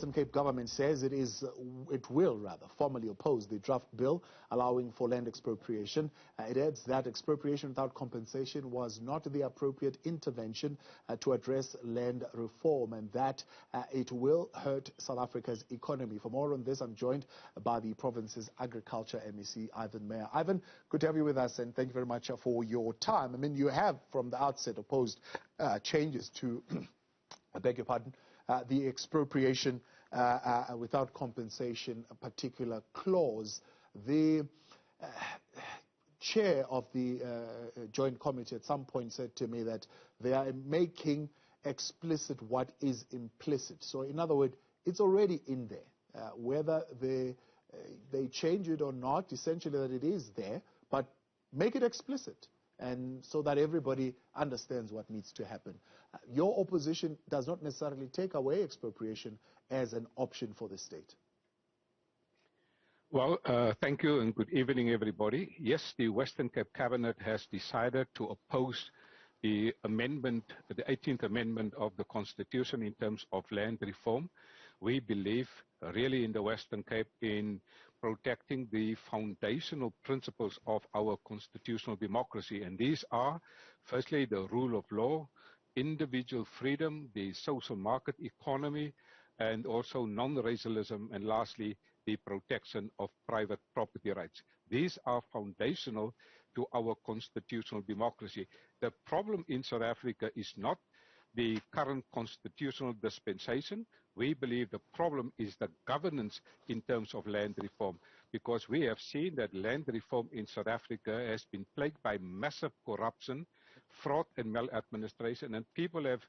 Western Cape government says it will formally oppose the draft bill allowing for land expropriation. It adds that expropriation without compensation was not the appropriate intervention to address land reform, and that it will hurt South Africa's economy. For more on this, I'm joined by the province's Agriculture MEC, Ivan Meyer. Ivan, good to have you with us, and thank you very much for your time. I mean, you have from the outset opposed changes to, I beg your pardon, the expropriation without compensation, a particular clause. The chair of the joint committee at some point said to me that they are making explicit what is implicit. So in other words, it's already in there. Whether they change it or not, essentially that it is there, but make it explicit, and so that everybody understands what needs to happen. Your opposition does not necessarily take away expropriation as an option for the state. Well, thank you and good evening, everybody. Yes, the Western Cape Cabinet has decided to oppose the amendment, the 18th Amendment of the Constitution in terms of land reform. We believe really in the Western Cape in protecting the foundational principles of our constitutional democracy. And these are, firstly, the rule of law, individual freedom, the social market economy, and also non-racialism, and lastly, the protection of private property rights. These are foundational to our constitutional democracy. The problem in South Africa is not the current constitutional dispensation. We believe the problem is the governance in terms of land reform, because we have seen that land reform in South Africa has been plagued by massive corruption, fraud and maladministration, and people have,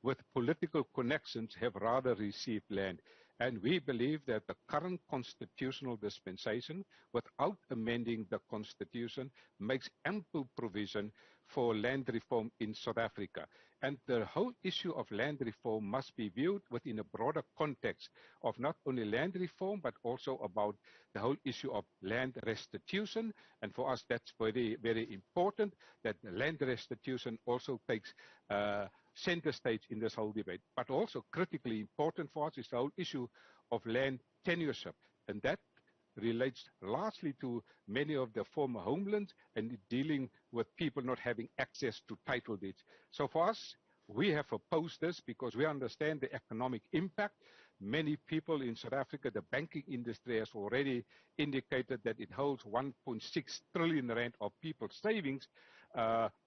with political connections, have rather received land. And we believe that the current constitutional dispensation, without amending the constitution, makes ample provision for land reform in South Africa. And the whole issue of land reform must be viewed within a broader context of not only land reform, but also about the whole issue of land restitution. And for us, that's very, very important, that the land restitution also takes center stage in this whole debate. But also critically important for us is the whole issue of land tenureship, and that relates largely to many of the former homelands and dealing with people not having access to title deeds. So for us, we have opposed this because we understand the economic impact. Many people in South Africa, the banking industry has already indicated that it holds 1.6 trillion rand of people's savings,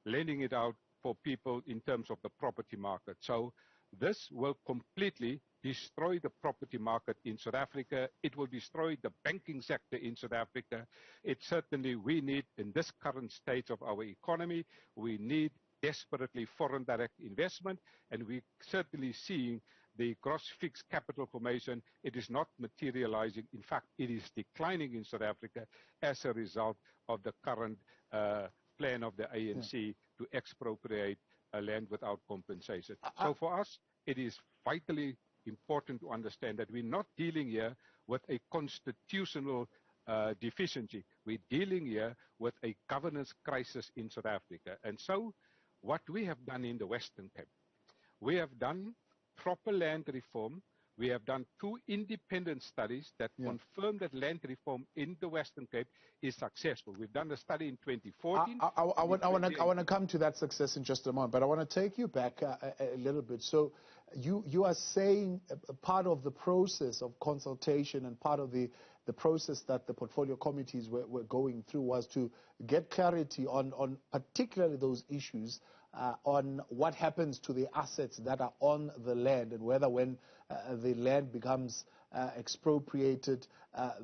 lending it out for people in terms of the property market. So this will completely destroy the property market in South Africa. It will destroy the banking sector in South Africa. It certainly, we need, in this current stage of our economy, we need desperately foreign direct investment, and we're certainly seeing the gross fixed capital formation. It is not materializing. In fact, it is declining in South Africa as a result of the current plan of the ANC to expropriate land without compensation. So for us, it is vitally important to understand that we're not dealing here with a constitutional deficiency. We're dealing here with a governance crisis in South Africa. And so what we have done in the Western Cape, we have done proper land reform. We have done 2 independent studies that confirm that land reform in the Western Cape is successful. We've done a study in 2014. I want to come to that success in just a moment, but I want to take you back a little bit. So you are saying part of the process of consultation and part of the process that the portfolio committees were going through was to get clarity on particularly those issues on what happens to the assets that are on the land, and whether when the land becomes expropriated,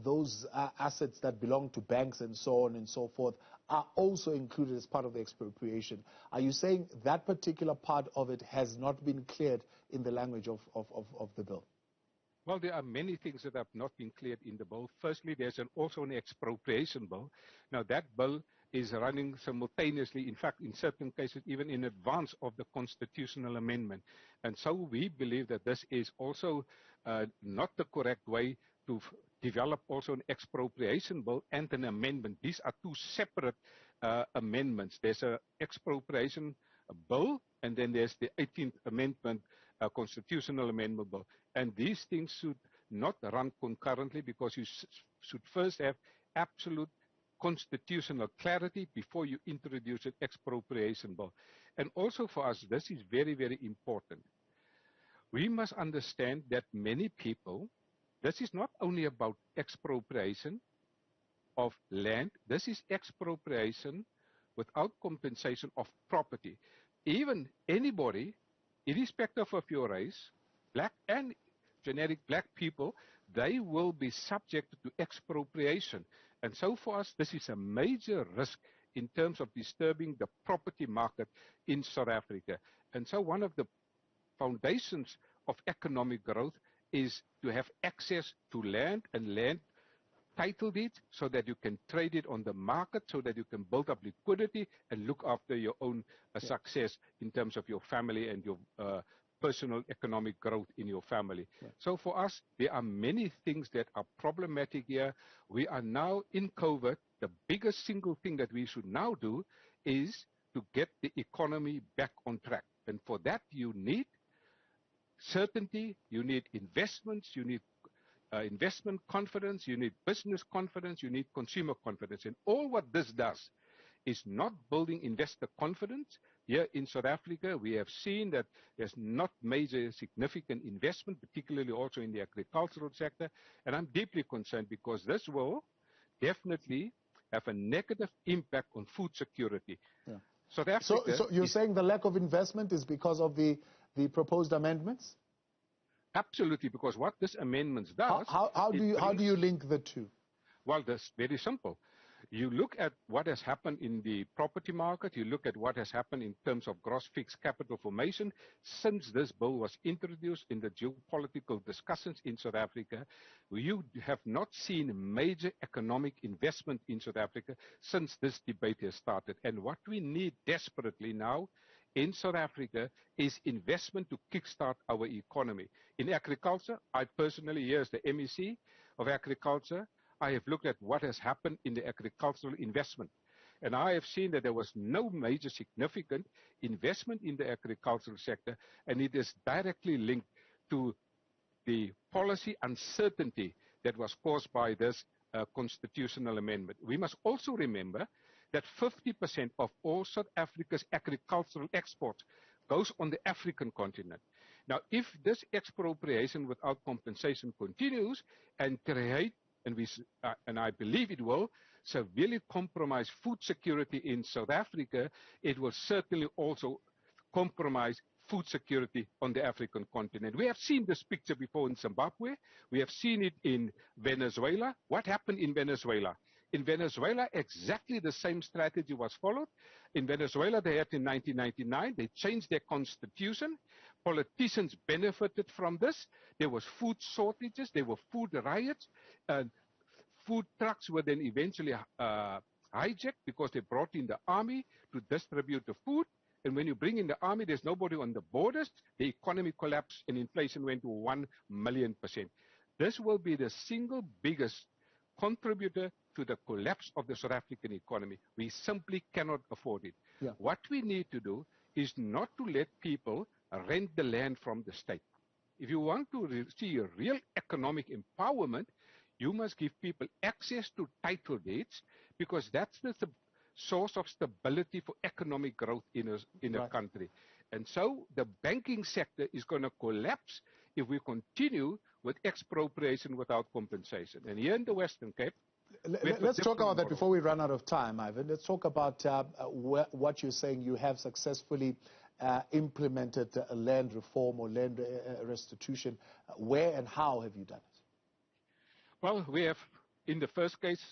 those assets that belong to banks and so on and so forth are also included as part of the expropriation. Are you saying that particular part of it has not been cleared in the language of the bill? Well, there are many things that have not been cleared in the bill. Firstly, there's also an expropriation bill. Now, that bill is running simultaneously, in fact, in certain cases, even in advance of the constitutional amendment. And so we believe that this is also not the correct way to develop also an expropriation bill and an amendment. These are 2 separate amendments. There's an expropriation bill, and then there's the 18th Amendment, constitutional amendment bill. And these things should not run concurrently, because you should first have absolute constitutional clarity before you introduce an expropriation bill. And also for us, this is very, very important. We must understand that many people, this is not only about expropriation of land, this is expropriation without compensation of property. Even anybody, irrespective of your race, black and generic black people, they will be subject to expropriation. And so for us, this is a major risk in terms of disturbing the property market in South Africa. And so one of the foundations of economic growth is to have access to land and land title deeds, so that you can trade it on the market, so that you can build up liquidity and look after your own success in terms of your family and your personal economic growth in your family. So for us, there are many things that are problematic here. We are now in COVID. The biggest single thing that we should now do is to get the economy back on track. And for that, you need certainty, you need investments, you need investment confidence, you need business confidence, you need consumer confidence. And all what this does is not building investor confidence. Here in South Africa, we have seen that there's not major significant investment, particularly also in the agricultural sector. And I'm deeply concerned, because this will definitely have a negative impact on food security. Yeah. South Africa so you're saying the lack of investment is because of the proposed amendments? Absolutely, because what this amendment does... How do you link the two? Well, that's very simple. You look at what has happened in the property market, you look at what has happened in terms of gross fixed capital formation since this bill was introduced in the geopolitical discussions in South Africa. You have not seen major economic investment in South Africa since this debate has started. And what we need desperately now in South Africa is investment to kickstart our economy. In agriculture, I personally, here as the MEC of Agriculture, I have looked at what has happened in the agricultural investment. And I have seen that there was no major significant investment in the agricultural sector, and it is directly linked to the policy uncertainty that was caused by this constitutional amendment. We must also remember that 50% of all South Africa's agricultural exports goes on the African continent. Now, if this expropriation without compensation continues and create, and I believe it will, severely compromise food security in South Africa, it will certainly also compromise food security on the African continent. We have seen this picture before in Zimbabwe. We have seen it in Venezuela. What happened in Venezuela? In Venezuela, exactly the same strategy was followed. In Venezuela, they had in 1999, they changed their constitution. Politicians benefited from this. There was food shortages, there were food riots, and food trucks were then eventually hijacked because they brought in the army to distribute the food. And when you bring in the army, there's nobody on the borders. The economy collapsed and inflation went to 1,000,000%. This will be the single biggest contributor to the collapse of the South African economy. We simply cannot afford it. Yeah. What we need to do is not to let people rent the land from the state. If you want to see a real economic empowerment, you must give people access to title deeds, because that's the source of stability for economic growth in a country. And so the banking sector is going to collapse if we continue with expropriation without compensation. And here in the Western Cape, let's talk about that before we run out of time, Ivan. Let's talk about what you're saying. You have successfully implemented land reform or land restitution. Where and how have you done it? Well, we have, in the first case,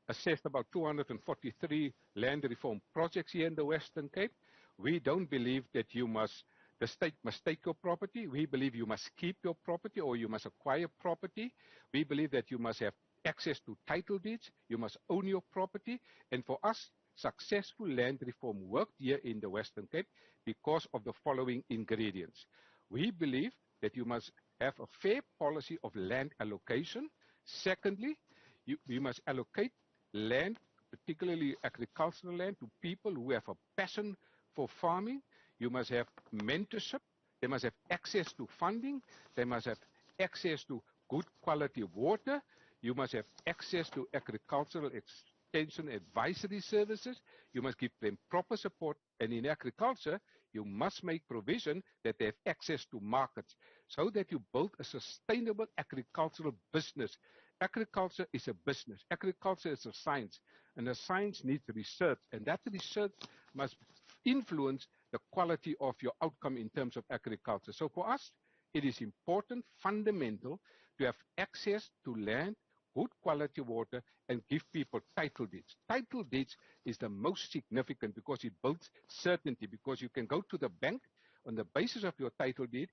assessed about 243 land reform projects here in the Western Cape. We don't believe that the state must take your property. We believe you must keep your property, or you must acquire property. We believe that you must have access to title deeds. You must own your property. And for us, successful land reform worked here in the Western Cape because of the following ingredients. We believe that you must have a fair policy of land allocation. Secondly, you must allocate land, particularly agricultural land, to people who have a passion for farming. You must have mentorship. They must have access to funding. They must have access to good quality water. You must have access to agricultural extension advisory services. You must give them proper support. And in agriculture, you must make provision that they have access to markets so that you build a sustainable agricultural business. Agriculture is a business. Agriculture is a science. And the science needs research. And that research must influence the quality of your outcome in terms of agriculture. So for us, it is important, fundamental, to have access to land, good quality water, and give people title deeds. Title deeds is the most significant because it builds certainty, because you can go to the bank on the basis of your title deed,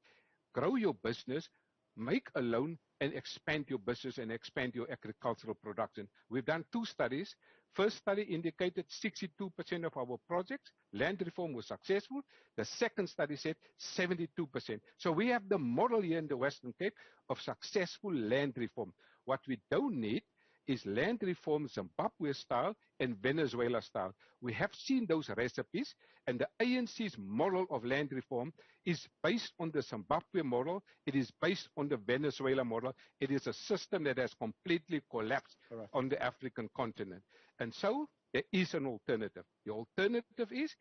grow your business, make a loan, and expand your business and expand your agricultural production. We've done 2 studies. First study indicated 62% of our projects, land reform was successful. The second study said 72%. So we have the model here in the Western Cape of successful land reform. What we don't need is land reform Zimbabwe style and Venezuela style. We have seen those recipes, and the ANC's model of land reform is based on the Zimbabwe model. It is based on the Venezuela model. It is a system that has completely collapsed on the African continent. And so there is an alternative. The alternative is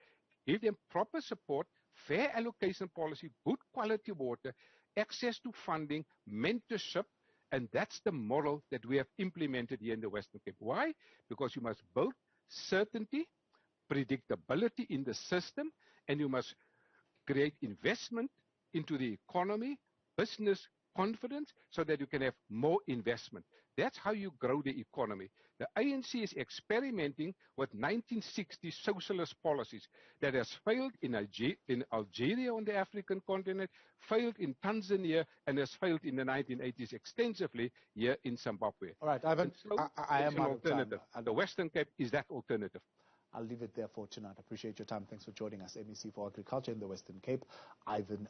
give them proper support, fair allocation policy, good quality water, access to funding, mentorship. And that's the model that we have implemented here in the Western Cape. Why? Because you must build certainty, predictability in the system, and you must create investment into the economy, business confidence, so that you can have more investment. That's how you grow the economy. The ANC is experimenting with 1960 socialist policies that has failed in Algeria on the African continent, failed in Tanzania, and has failed in the 1980s extensively here in Zimbabwe. All right, Ivan, so I am an alternative. The Western Cape is that alternative. I'll leave it there for tonight. Appreciate your time. Thanks for joining us. MEC for Agriculture in the Western Cape, Ivan